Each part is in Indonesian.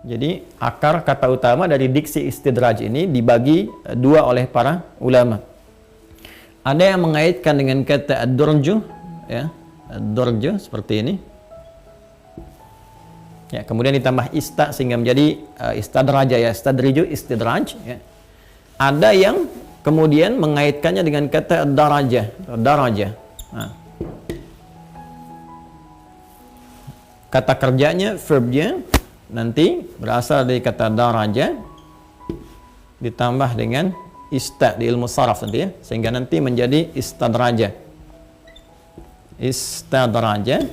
Jadi akar kata utama dari diksi istidraj ini dibagi dua oleh para ulama. Ada yang mengaitkan dengan kata ad-durju, ya, ad-durju seperti ini. Ya, kemudian ditambah ista sehingga menjadi istadraja, ya, istadriju, istidraj, ya. Ada yang kemudian mengaitkannya dengan kata daraja, daraja. Nah. Kata kerjanya, verbnya nanti berasal dari kata daraja ditambah dengan ista di ilmu saraf nanti, ya, sehingga nanti menjadi istadraja. Istadraja.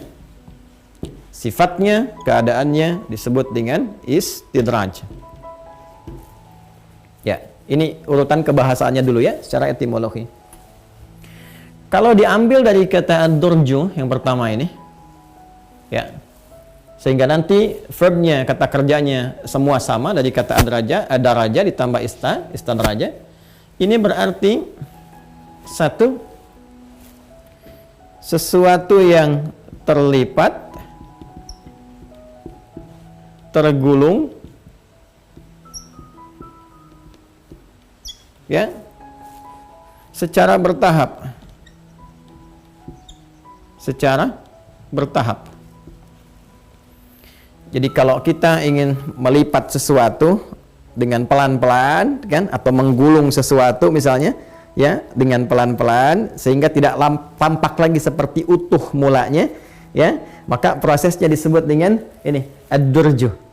Sifatnya, keadaannya disebut dengan istidraj. Ya, ini urutan kebahasaannya dulu ya, secara etimologi. Kalau diambil dari kata ad-durju yang pertama ini, ya, sehingga nanti verbnya, kata kerjanya semua sama dari kata adraja, adaraja ditambah istadraja. Ini berarti satu, sesuatu yang terlipat, tergulung, ya, secara bertahap. Secara bertahap. Jadi kalau kita ingin melipat sesuatu dengan pelan-pelan, kan, atau menggulung sesuatu misalnya, ya, dengan pelan-pelan sehingga tidak tampak lagi seperti utuh mulanya, ya, maka prosesnya disebut dengan ini ad-durju.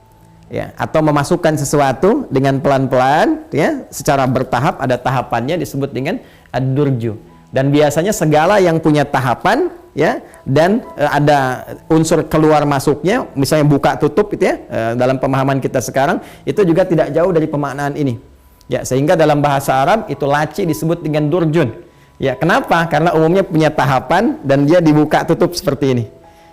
Ya, atau memasukkan sesuatu dengan pelan-pelan, ya, secara bertahap, ada tahapannya disebut dengan ad-durju. Dan biasanya segala yang punya tahapan, ya, dan ada unsur keluar masuknya, misalnya buka tutup itu, ya, dalam pemahaman kita sekarang itu juga tidak jauh dari pemaknaan ini. Ya, sehingga dalam bahasa Arab itu laci disebut dengan durjun. Ya, kenapa? Karena umumnya punya tahapan dan dia dibuka tutup seperti ini.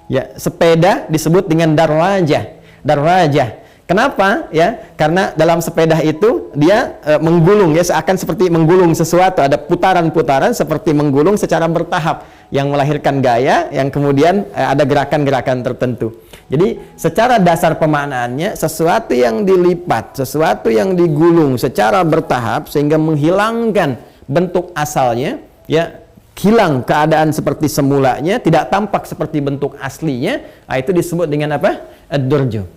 Ya, sepeda disebut dengan darwajah. Darwajah. Kenapa? Ya, karena dalam sepeda itu dia menggulung, ya, seakan seperti menggulung sesuatu, ada putaran-putaran seperti menggulung secara bertahap yang melahirkan gaya yang kemudian ada gerakan-gerakan tertentu. Jadi secara dasar pemaknaannya sesuatu yang dilipat, sesuatu yang digulung secara bertahap sehingga menghilangkan bentuk asalnya, ya, hilang keadaan seperti semulanya, tidak tampak seperti bentuk aslinya. Nah, itu disebut dengan apa? Ad-durju.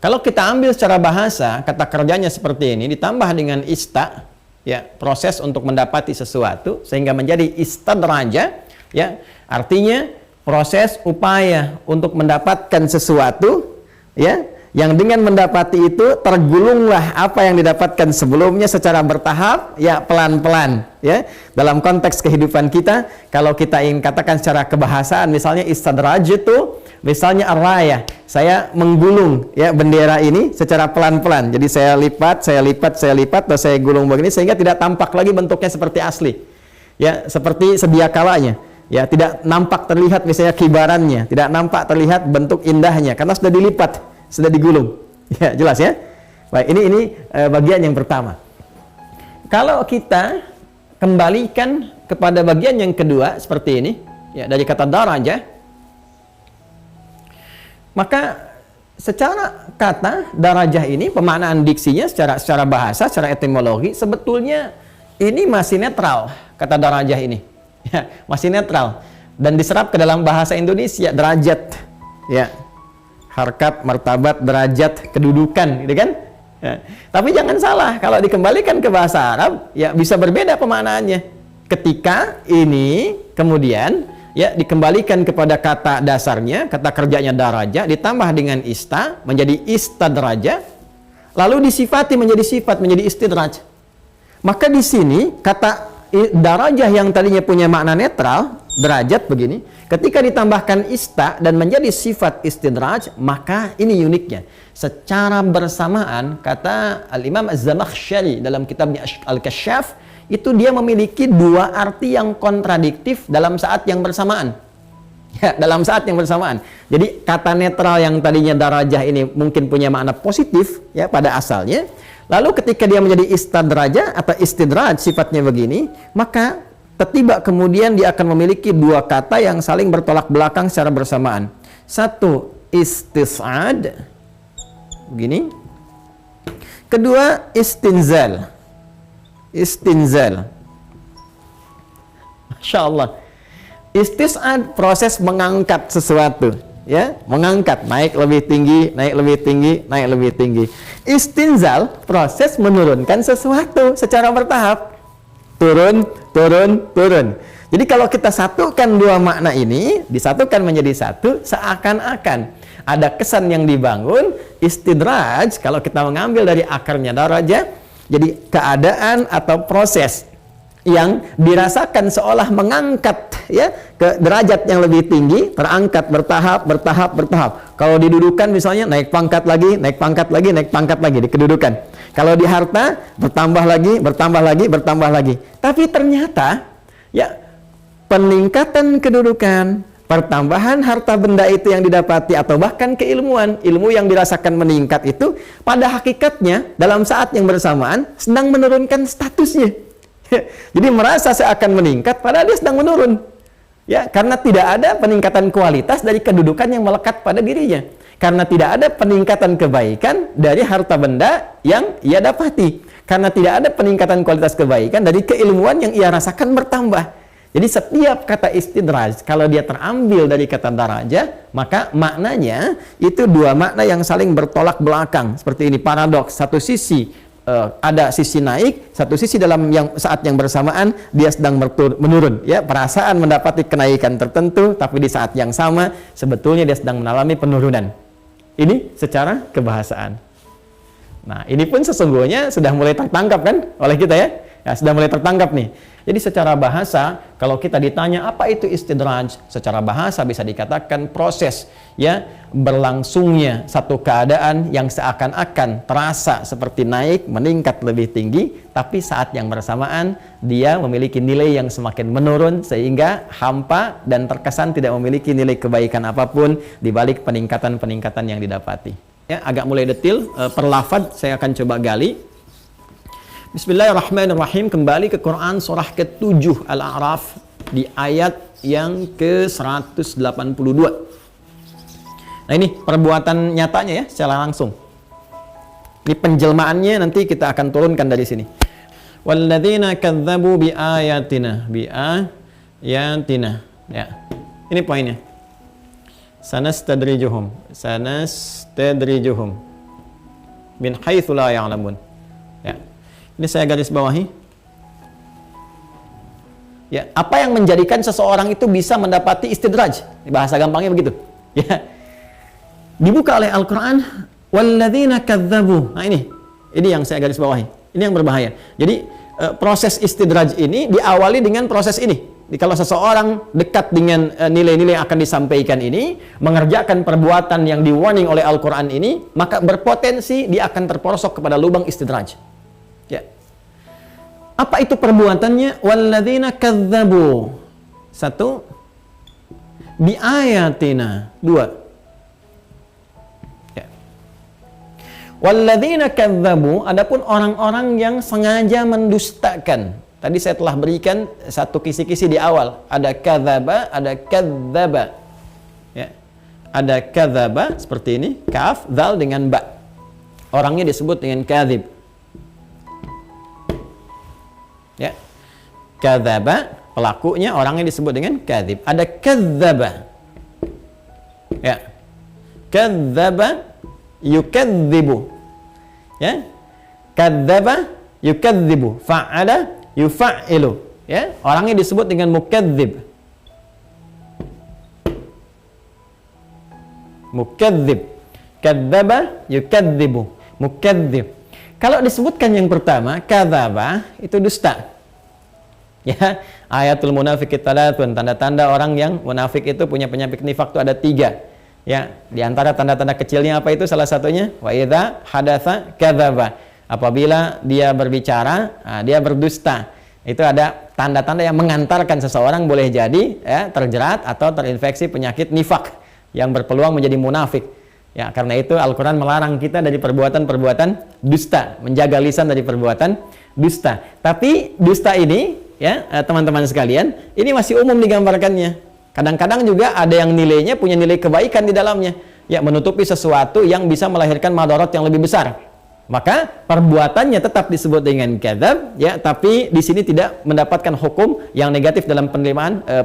Kalau kita ambil secara bahasa, kata kerjanya seperti ini, ditambah dengan ista, ya, proses untuk mendapati sesuatu, sehingga menjadi istadraja, ya, artinya proses upaya untuk mendapatkan sesuatu, ya, yang dengan mendapati itu tergulunglah apa yang didapatkan sebelumnya secara bertahap, ya, pelan-pelan, ya. Dalam konteks kehidupan kita, kalau kita ingin katakan secara kebahasaan, misalnya istadraj itu misalnya arraya, saya menggulung, ya, bendera ini secara pelan-pelan. Jadi saya lipat, atau saya gulung begini sehingga tidak tampak lagi bentuknya seperti asli. Ya, seperti sedia kalanya. Ya, tidak nampak terlihat misalnya kibarannya, tidak nampak terlihat bentuk indahnya karena sudah dilipat, sudah digulung. Ya, jelas ya? Baik, ini bagian yang pertama. Kalau kita kembalikan kepada bagian yang kedua seperti ini, ya, dari kata daraja, maka secara kata darajah ini pemaknaan diksinya secara bahasa, secara etimologi sebetulnya ini masih netral, kata darajah ini. Ya, masih netral dan diserap ke dalam bahasa Indonesia derajat, ya, harkat, martabat, derajat, kedudukan, gitu kan? Ya. Tapi jangan salah, kalau dikembalikan ke bahasa Arab, ya, bisa berbeda pemaknaannya. Ketika ini kemudian, ya, dikembalikan kepada kata dasarnya, kata kerjanya daraja, ditambah dengan ista, menjadi istadraja, lalu disifati menjadi sifat, menjadi istidraj. Maka di sini, kata darajah yang tadinya punya makna netral, derajat begini, ketika ditambahkan ista dan menjadi sifat istidraj, maka ini uniknya. Secara bersamaan, kata Al-Imam Az-Zamakhsyari dalam kitabnya Al-Kasyaf, itu dia memiliki dua arti yang kontradiktif dalam saat yang bersamaan. Ya, dalam saat yang bersamaan. Jadi kata netral yang tadinya darajah ini mungkin punya makna positif, ya, pada asalnya. Lalu ketika dia menjadi istadraja atau istidraj sifatnya begini, maka tiba kemudian dia akan memiliki dua kata yang saling bertolak belakang secara bersamaan. Satu istis'ad, begini. Kedua, istinzal. Istinzal. Masya Allah. Istis'ad proses mengangkat sesuatu, ya, mengangkat, naik lebih tinggi, naik lebih tinggi, naik lebih tinggi. Istinzal proses menurunkan sesuatu secara bertahap. Turun, turun, turun. Jadi kalau kita satukan dua makna ini, disatukan menjadi satu, seakan-akan ada kesan yang dibangun. Istidraj, kalau kita mengambil dari akarnya darajah, jadi keadaan atau proses yang dirasakan seolah mengangkat, ya, ke derajat yang lebih tinggi, terangkat bertahap, bertahap, bertahap. Kalau didudukan misalnya naik pangkat lagi, naik pangkat lagi, naik pangkat lagi di kedudukan. Kalau di harta bertambah lagi, bertambah lagi, bertambah lagi. Tapi ternyata, ya, peningkatan kedudukan, pertambahan harta benda itu yang didapati, atau bahkan keilmuan, ilmu yang dirasakan meningkat itu pada hakikatnya dalam saat yang bersamaan sedang menurunkan statusnya. Jadi merasa seakan meningkat padahal dia sedang menurun. Ya, karena tidak ada peningkatan kualitas dari kedudukan yang melekat pada dirinya. Karena tidak ada peningkatan kebaikan dari harta benda yang ia dapati. Karena tidak ada peningkatan kualitas kebaikan dari keilmuan yang ia rasakan bertambah. Jadi setiap kata istidraj, kalau dia terambil dari kata darajah, maka maknanya itu dua makna yang saling bertolak belakang. Seperti ini, paradoks. Satu sisi ada sisi naik, satu sisi dalam saat yang bersamaan dia sedang menurun, ya, perasaan mendapati kenaikan tertentu, tapi di saat yang sama sebetulnya dia sedang mengalami penurunan. Ini secara kebahasaan. Nah, ini pun sesungguhnya sudah mulai tertangkap kan oleh kita, ya, ya, sudah mulai tertangkap nih. Jadi secara bahasa, kalau kita ditanya apa itu istidraj, secara bahasa bisa dikatakan proses, ya, berlangsungnya satu keadaan yang seakan-akan terasa seperti naik, meningkat lebih tinggi, tapi saat yang bersamaan dia memiliki nilai yang semakin menurun sehingga hampa dan terkesan tidak memiliki nilai kebaikan apapun di balik peningkatan-peningkatan yang didapati. Ya, agak mulai detil, per lafaz saya akan coba gali. Bismillahirrahmanirrahim. Kembali ke Quran surah ke-7 Al-A'raf di ayat yang ke-182. Nah, ini perbuatan nyatanya, ya, secara langsung. Ini penjelmaannya nanti kita akan turunkan dari sini. Walladzina kadzdzabu biayatina, ya. Ini poinnya. Sanastadrijuhum min haitsu la ya'lamun. Ya. Ini saya garis bawahi. Ya, apa yang menjadikan seseorang itu bisa mendapati istidraj? Bahasa gampangnya begitu. Ya. Dibuka oleh Al-Qur'an, walladzina kadzdzabu. Nah, ini yang saya garis bawahi. Ini yang berbahaya. Jadi proses istidraj ini diawali dengan proses ini. Jadi, kalau seseorang dekat dengan nilai-nilai yang akan disampaikan ini, mengerjakan perbuatan yang di-warning oleh Al-Qur'an ini, maka berpotensi dia akan terperosok kepada lubang istidraj. Ya. Apa itu perbuatannya? Walladzina kadzdzabu. 1, biayatina. 2. Ya. Walladzina kadzdzabu, adapun orang-orang yang sengaja mendustakan. Tadi saya telah berikan satu kisi-kisi di awal. Ada kadzaba, ada kadzdzaba. Ya. Ada kadzaba seperti ini, kaf, dzal dengan ba. Orangnya disebut dengan kadzib. Ya. Kadzaba, pelakunya orangnya disebut dengan kadzib. Ada kadzdzaba. Ya. Kadzdzaba yukadzibu. Ya. Kadzdzaba yukadzibu. Fa'ala yufa'ilu. Ya. Orangnya disebut dengan mukadzib. Mukadzib. Kadzdzaba yukadzibu. Mukadzib. Kalau disebutkan yang pertama, kadzaba, itu dusta. Ya, ayatul munafiq talatun, tanda-tanda orang yang munafik itu punya penyakit nifak itu ada 3. Ya, di antara tanda-tanda kecilnya apa itu? Salah satunya wa idza hadatsa kadzaba. Apabila dia berbicara, dia berdusta. Itu ada tanda-tanda yang mengantarkan seseorang boleh jadi, ya, terjerat atau terinfeksi penyakit nifak yang berpeluang menjadi munafik. Ya, karena itu Al-Quran melarang kita dari perbuatan-perbuatan dusta, menjaga lisan dari perbuatan dusta. Tapi dusta ini, ya, teman-teman sekalian, ini masih umum digambarkannya. Kadang-kadang juga ada yang nilainya punya nilai kebaikan di dalamnya. ya menutupi sesuatu yang bisa melahirkan madarat yang lebih besar. Maka perbuatannya tetap disebut dengan kadzab, ya, tapi di sini tidak mendapatkan hukum yang negatif dalam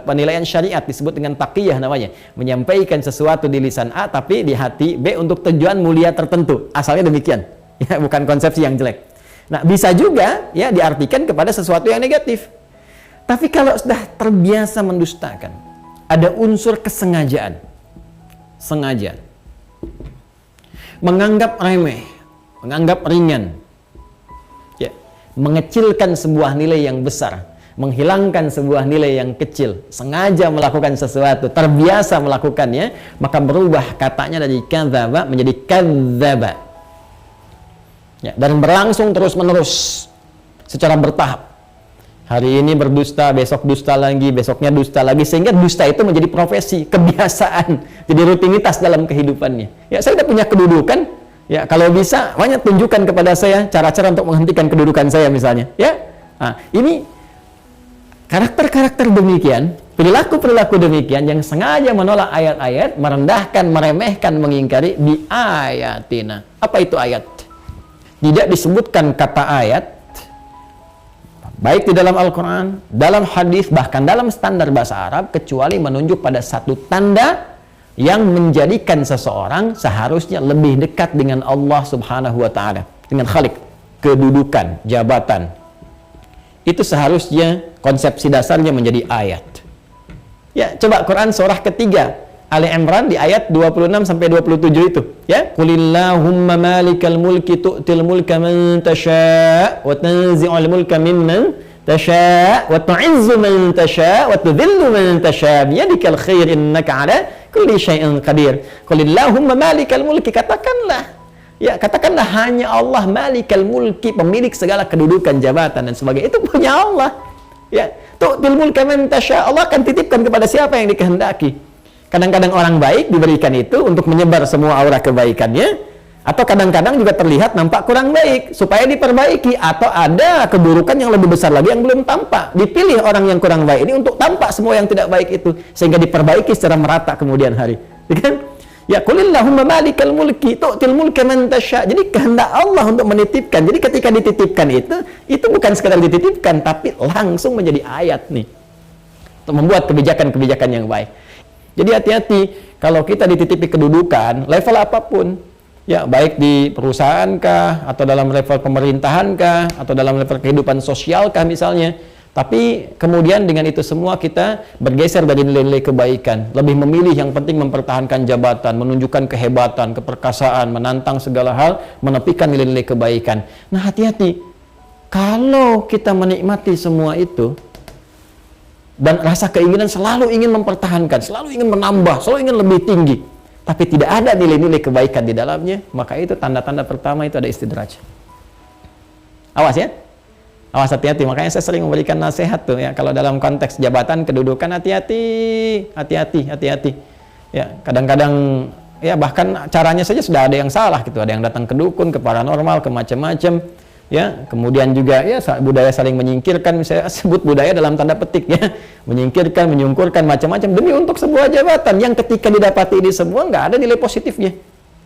penilaian syariat, disebut dengan taqiyah namanya. Menyampaikan sesuatu di lisan A tapi di hati B untuk tujuan mulia tertentu. Asalnya demikian. Ya, bukan konsepsi yang jelek. Nah, bisa juga ya diartikan kepada sesuatu yang negatif. Tapi kalau sudah terbiasa mendustakan, ada unsur kesengajaan. Sengaja. Menganggap remeh, menganggap ringan, ya, mengecilkan sebuah nilai yang besar, menghilangkan sebuah nilai yang kecil, sengaja melakukan sesuatu, terbiasa melakukannya, maka berubah katanya dari kadzaba menjadi kadzaba, ya, dan berlangsung terus menerus secara bertahap. Hari ini berdusta, besok dusta lagi, besoknya dusta lagi, sehingga dusta itu menjadi profesi, kebiasaan, jadi rutinitas dalam kehidupannya. Ya, saya sudah punya kedudukan. Ya, kalau bisa, banyak tunjukkan kepada saya cara-cara untuk menghentikan kedudukan saya misalnya. Ya, nah, ini karakter-karakter demikian, perilaku-perilaku demikian yang sengaja menolak ayat-ayat, merendahkan, meremehkan, mengingkari di ayatina. Apa itu ayat? Tidak disebutkan kata ayat, baik di dalam Al-Quran, dalam hadis, bahkan dalam standar bahasa Arab, kecuali menunjuk pada satu tanda yang menjadikan seseorang seharusnya lebih dekat dengan Allah Subhanahu wa Ta'ala, dengan Khalik, kedudukan, jabatan. Itu seharusnya konsepsi dasarnya menjadi ayat. Ya, coba Quran surah ketiga Ali Imran di ayat 26 sampai 27 itu, ya. Qulillahumma malikal mulki tu'til mulka man tasha' wa tanzi'ul mulka mimman tasha' wa tu'izzu man tasha' wa tudhillu man tasha' biyadikal khair innaka 'ala kulli syai'in qadir. Qulillahumma malikal mulki, katakanlah, ya, katakanlah hanya Allah malikal mulki, pemilik segala kedudukan, jabatan dan sebagainya, itu punya Allah. Ya, tu'til mulka man tasha', Allah akan titipkan kepada siapa yang dikehendaki. Kadang-kadang orang baik diberikan itu untuk menyebar semua aura kebaikannya, atau kadang-kadang juga terlihat nampak kurang baik supaya diperbaiki, atau ada keburukan yang lebih besar lagi yang belum tampak, dipilih orang yang kurang baik ini untuk tampak semua yang tidak baik itu, sehingga diperbaiki secara merata kemudian hari, ya kan? Ya, qulillahumma malikal mulki tu'til mulka man tasha'. Jadi kehendak Allah untuk menitipkan. Jadi ketika dititipkan itu bukan sekadar dititipkan, tapi langsung menjadi ayat nih untuk membuat kebijakan-kebijakan yang baik. Jadi hati-hati kalau kita dititipi kedudukan level apapun, ya, baik di perusahaan kah, atau dalam level pemerintahan kah, atau dalam level kehidupan sosial kah misalnya, tapi kemudian dengan itu semua kita bergeser dari nilai-nilai kebaikan, lebih memilih yang penting mempertahankan jabatan, menunjukkan kehebatan, keperkasaan, menantang segala hal, menepikan nilai-nilai kebaikan. Nah, hati-hati kalau kita menikmati semua itu dan rasa keinginan selalu ingin mempertahankan, selalu ingin menambah, selalu ingin lebih tinggi, tapi tidak ada nilai-nilai kebaikan di dalamnya, maka itu tanda-tanda pertama itu ada istidraj. Awas ya, awas, hati-hati. Makanya saya sering memberikan nasihat tuh, ya, kalau dalam konteks jabatan, kedudukan, hati-hati. Ya, kadang-kadang ya bahkan caranya saja sudah ada yang salah gitu, ada yang datang ke dukun, ke paranormal, ke macam-macam. Ya, kemudian juga ya budaya saling menyingkirkan, misalnya sebut budaya dalam tanda petik, ya, menyingkirkan, menyungkurkan macam-macam demi untuk sebuah jabatan yang ketika didapati ini semua nggak ada nilai positifnya.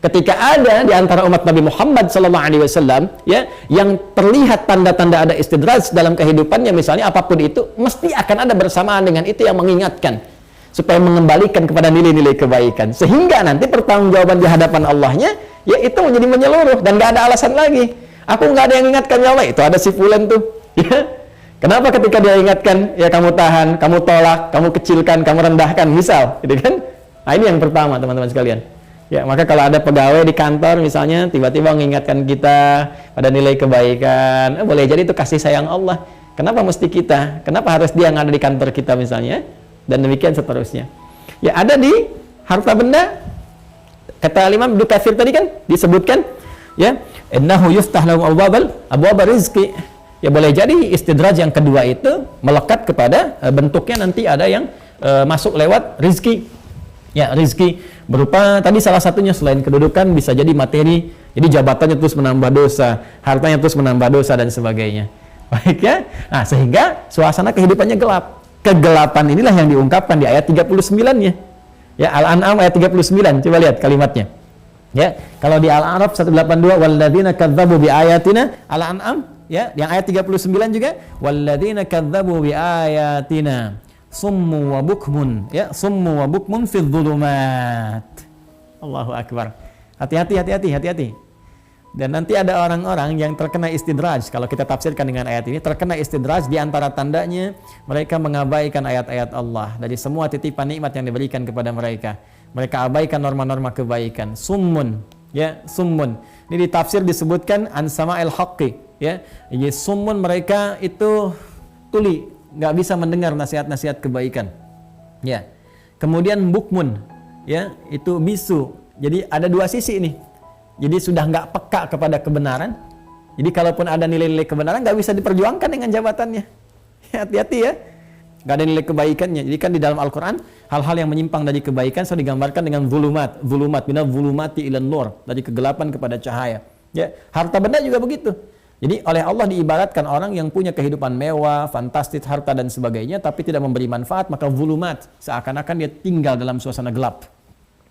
Ketika ada di antara umat Nabi Muhammad SAW, ya, yang terlihat tanda-tanda ada istidraj dalam kehidupannya, misalnya apapun itu, mesti akan ada bersamaan dengan itu yang mengingatkan supaya mengembalikan kepada nilai-nilai kebaikan, sehingga nanti pertanggungjawaban di hadapan Allahnya, ya, itu menjadi menyeluruh dan nggak ada alasan lagi. Aku nggak ada yang ingatkan, ya Allah, itu ada si fulan tuh. Ya. Kenapa ketika dia ingatkan, ya kamu tahan, kamu tolak, kamu kecilkan, kamu rendahkan, misal, gitu kan? Nah, ini yang pertama, teman-teman sekalian. Ya, maka kalau ada pegawai di kantor misalnya, tiba-tiba mengingatkan kita pada nilai kebaikan, boleh jadi itu kasih sayang Allah. Kenapa mesti kita? Kenapa harus dia yang ada di kantor kita misalnya? Dan demikian seterusnya. Ya, ada di harta benda. Kata Imam Ibnu Katsir tadi kan disebutkan, ya, innahu yuftah lahum abwabal rizqi. Ya, boleh jadi istidraj yang kedua itu melekat kepada bentuknya nanti ada yang masuk lewat rizki. Ya, rizki berupa tadi salah satunya selain kedudukan bisa jadi materi. Jadi jabatannya terus menambah dosa, hartanya terus menambah dosa dan sebagainya. Baik, ya. Nah, sehingga suasana kehidupannya gelap. Kegelapan inilah yang diungkapkan di ayat 39-nya. Ya, Al-An'am ayat 39, coba lihat kalimatnya. Ya, kalau di Al-A'raf 182 walladzina kadzdzabu biayatina, Al-An'am ya, yang ayat 39 juga walladzina kadzdzabu biayatina summu wa bukmun, ya, summu wa bukmun fidz dzulumat. Allahu akbar. Hati-hati. Dan nanti ada orang-orang yang terkena istidraj. Kalau kita tafsirkan dengan ayat ini, terkena istidraj di antara tandanya mereka mengabaikan ayat-ayat Allah dari semua titipan nikmat yang diberikan kepada mereka. Mereka abaikan norma-norma kebaikan. Summun, ya, summun. Ini di tafsir disebutkan an sama'il haqqi, ya. Jadi summun, mereka itu tuli, nggak bisa mendengar nasihat-nasihat kebaikan. Ya. Kemudian bukmun, ya, itu bisu. Jadi ada dua sisi ini. Jadi sudah nggak peka kepada kebenaran. Jadi kalaupun ada nilai-nilai kebenaran nggak bisa diperjuangkan dengan jabatannya. Hati-hati ya. Nggak ada nilai kebaikannya. Jadi kan di dalam Al-Quran hal-hal yang menyimpang dari kebaikan sudah digambarkan dengan zulumat, minal zulumati ilan nur, dari kegelapan kepada cahaya. Ya, harta benda juga begitu. Jadi oleh Allah diibaratkan orang yang punya kehidupan mewah, fantastis, harta dan sebagainya, tapi tidak memberi manfaat, maka zulumat, seakan-akan dia tinggal dalam suasana gelap.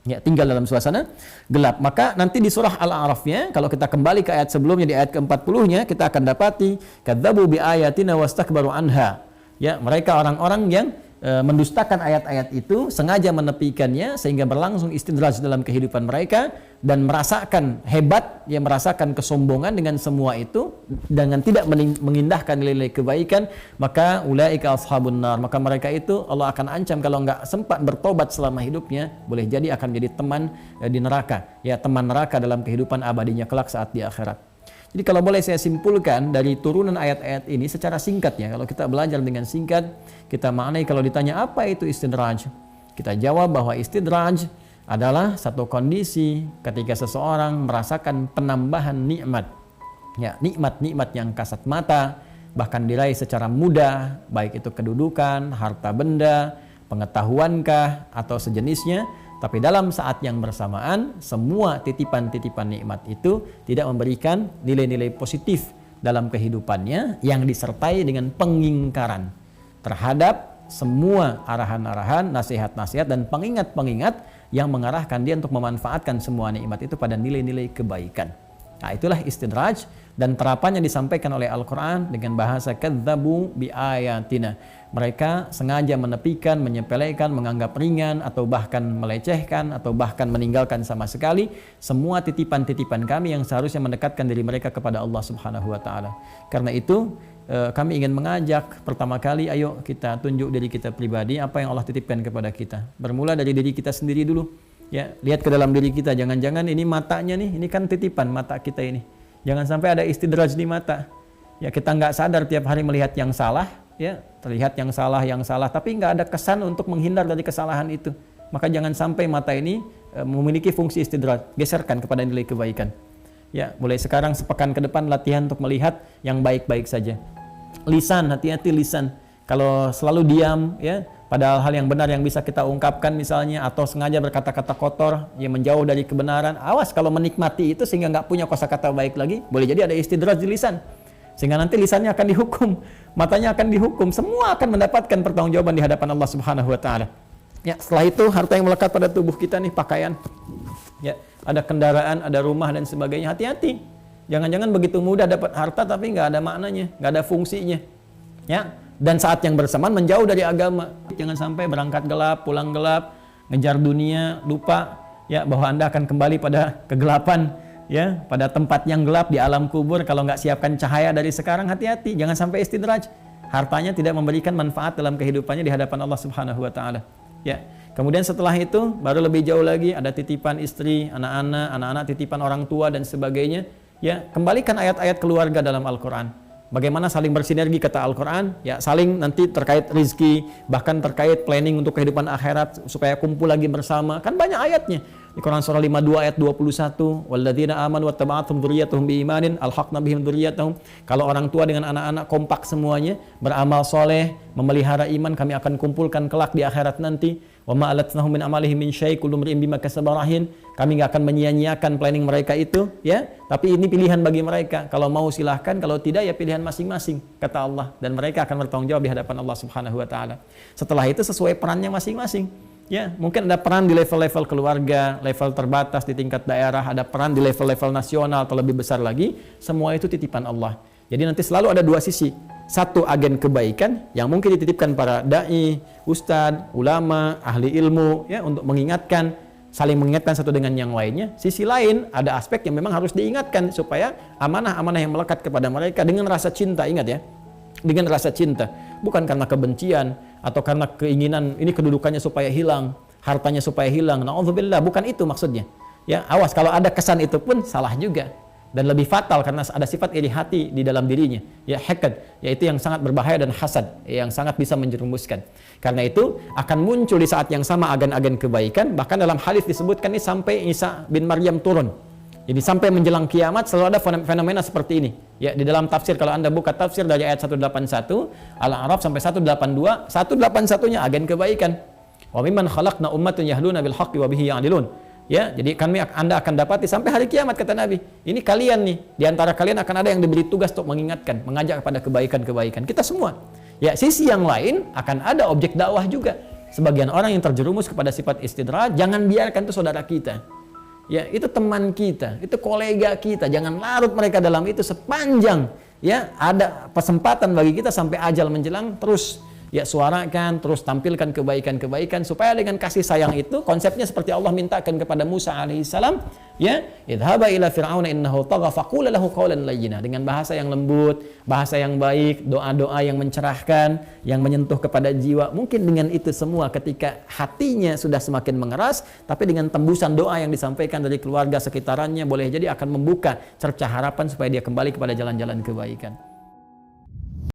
Ya, tinggal dalam suasana gelap. Maka nanti di surah Al-A'rafnya, kalau kita kembali ke ayat sebelumnya, di ayat ke-40-nya, kita akan dapati kadzdzabu bi ayatina wastakbaru anha. Ya, mereka orang-orang yang mendustakan ayat-ayat itu, sengaja menepikannya sehingga berlangsung istidraj dalam kehidupan mereka dan merasakan hebat, ya, merasakan kesombongan dengan semua itu, dengan tidak mengindahkan nilai-nilai kebaikan, maka ulaika ashabun nar, maka mereka itu Allah akan ancam kalau nggak sempat bertobat selama hidupnya, boleh jadi akan menjadi teman di neraka, ya, teman neraka dalam kehidupan abadinya kelak saat di akhirat. Jadi kalau boleh saya simpulkan dari turunan ayat-ayat ini secara singkat, ya, kalau kita belajar dengan singkat, kita maknai kalau ditanya apa itu istidraj, kita jawab bahwa istidraj adalah satu kondisi ketika seseorang merasakan penambahan nikmat, ya, nikmat-nikmat yang kasat mata, bahkan diraih secara mudah, baik itu kedudukan, harta benda, pengetahuankah, atau sejenisnya. Tapi dalam saat yang bersamaan, semua titipan-titipan nikmat itu tidak memberikan nilai-nilai positif dalam kehidupannya yang disertai dengan pengingkaran terhadap semua arahan-arahan, nasihat-nasihat, dan pengingat-pengingat yang mengarahkan dia untuk memanfaatkan semua nikmat itu pada nilai-nilai kebaikan. Nah, itulah istidraj, dan terapannya disampaikan oleh Al-Quran dengan bahasa kadzdzabu bi ayatina. Mereka sengaja menepikan, menyepelekan, menganggap ringan, atau bahkan melecehkan, atau bahkan meninggalkan sama sekali semua titipan-titipan kami yang seharusnya mendekatkan diri mereka kepada Allah Subhanahu wa Ta'ala. Karena itu kami ingin mengajak pertama kali, ayo kita tunjuk diri kita pribadi, apa yang Allah titipkan kepada kita. Bermula dari diri kita sendiri dulu. Ya, lihat ke dalam diri kita, jangan-jangan ini matanya nih, ini kan titipan mata kita ini. Jangan sampai ada istidraj di mata. Ya, kita nggak sadar tiap hari melihat yang salah, ya, terlihat yang salah, tapi nggak ada kesan untuk menghindar dari kesalahan itu. Maka jangan sampai mata ini memiliki fungsi istidraj, geserkan kepada nilai kebaikan. Ya, mulai sekarang sepekan ke depan latihan untuk melihat yang baik-baik saja. Lisan, hati-hati lisan. Kalau selalu diam, ya, padahal hal yang benar yang bisa kita ungkapkan misalnya, atau sengaja berkata-kata kotor yang menjauh dari kebenaran, awas kalau menikmati itu sehingga nggak punya kosakata baik lagi, boleh jadi ada istidraj di lisan, sehingga nanti lisannya akan dihukum, matanya akan dihukum, semua akan mendapatkan pertanggungjawaban di hadapan Allah Subhanahu wa Ta'ala. Ya, setelah itu harta yang melekat pada tubuh kita nih, pakaian, ya, ada kendaraan, ada rumah dan sebagainya, hati-hati. Jangan-jangan begitu mudah dapat harta tapi nggak ada maknanya, nggak ada fungsinya, ya. Dan saat yang bersamaan menjauh dari agama. Jangan sampai berangkat gelap, pulang gelap, ngejar dunia, lupa, ya, bahwa Anda akan kembali pada kegelapan, ya, pada tempat yang gelap di alam kubur. Kalau nggak siapkan cahaya dari sekarang, hati-hati, jangan sampai istidraj. Hartanya tidak memberikan manfaat dalam kehidupannya di hadapan Allah Subhanahu wa Ta'ala. Ya. Kemudian setelah itu baru lebih jauh lagi, ada titipan istri, anak-anak titipan orang tua dan sebagainya. Ya, kembalikan ayat-ayat keluarga dalam Al-Quran. Bagaimana saling bersinergi kata Al-Quran, ya, saling nanti terkait rizki, bahkan terkait planning untuk kehidupan akhirat supaya kumpul lagi bersama, kan banyak ayatnya. Di Quran surah 52 ayat 21, walladzina amanu wattaba'athum dzurriyyatuhum biimanin alhaqna bihim dzurriyyatahum. Kalau orang tua dengan anak-anak kompak semuanya, beramal soleh, memelihara iman, kami akan kumpulkan kelak di akhirat nanti. Wa ma alatnahum min amalihim min syai' kullu imrin bima kasaba rahin. Kami enggak akan menyia-nyiakan planning mereka itu, ya. Tapi ini pilihan bagi mereka. Kalau mau silahkan, kalau tidak ya pilihan masing-masing, kata Allah, dan mereka akan bertanggung jawab di hadapan Allah Subhanahu wa Ta'ala. Setelah itu sesuai perannya masing-masing. Ya, mungkin ada peran di level-level keluarga, level terbatas di tingkat daerah, ada peran di level-level nasional atau lebih besar lagi. Semua itu titipan Allah. Jadi nanti selalu ada dua sisi. Satu agen kebaikan yang mungkin dititipkan para dai, ustadz, ulama, ahli ilmu ya untuk mengingatkan, saling mengingatkan satu dengan yang lainnya. Sisi lain ada aspek yang memang harus diingatkan supaya amanah-amanah yang melekat kepada mereka dengan rasa cinta, ingat ya. Dengan rasa cinta, bukan karena kebencian atau karena keinginan ini kedudukannya supaya hilang, hartanya supaya hilang. Na'udzubillah, bukan itu maksudnya. Ya, awas kalau ada kesan itu pun salah juga dan lebih fatal karena ada sifat iri hati di dalam dirinya. Ya, hasad, yaitu yang sangat berbahaya dan hasad yang sangat bisa menjerumuskan. Karena itu akan muncul di saat yang sama agen-agen kebaikan, bahkan dalam hadis disebutkan ini sampai Isa bin Maryam turun. Jadi sampai menjelang kiamat selalu ada fenomena seperti ini. Ya, di dalam tafsir kalau Anda buka tafsir dari ayat 181 Al-A'raf sampai 182, 181-nya agen kebaikan. Wa mimman khalaqna ummatun yahduna bil haqqi wa bihi ya'dilun. Ya, jadi Anda akan dapati sampai hari kiamat kata Nabi. Ini kalian nih, di antara kalian akan ada yang diberi tugas untuk mengingatkan, mengajak kepada kebaikan-kebaikan. Kita semua. Ya, sisi yang lain akan ada objek dakwah juga. Sebagian orang yang terjerumus kepada sifat istidraj, jangan biarkan itu saudara kita. Ya, itu teman kita, itu kolega kita. Jangan larut mereka dalam itu sepanjang ya ada kesempatan bagi kita sampai ajal menjelang, terus ya suarakan, terus tampilkan kebaikan-kebaikan supaya dengan kasih sayang itu konsepnya seperti Allah mintakan kepada Musa alaihissalam, ya, idhaba ila fir'auna innahu tagha faqula lahu qawlan layyina, dengan bahasa yang lembut, bahasa yang baik, doa-doa yang mencerahkan, yang menyentuh kepada jiwa. Mungkin dengan itu semua ketika hatinya sudah semakin mengeras, tapi dengan tembusan doa yang disampaikan dari keluarga sekitarannya boleh jadi akan membuka cerca harapan supaya dia kembali kepada jalan-jalan kebaikan.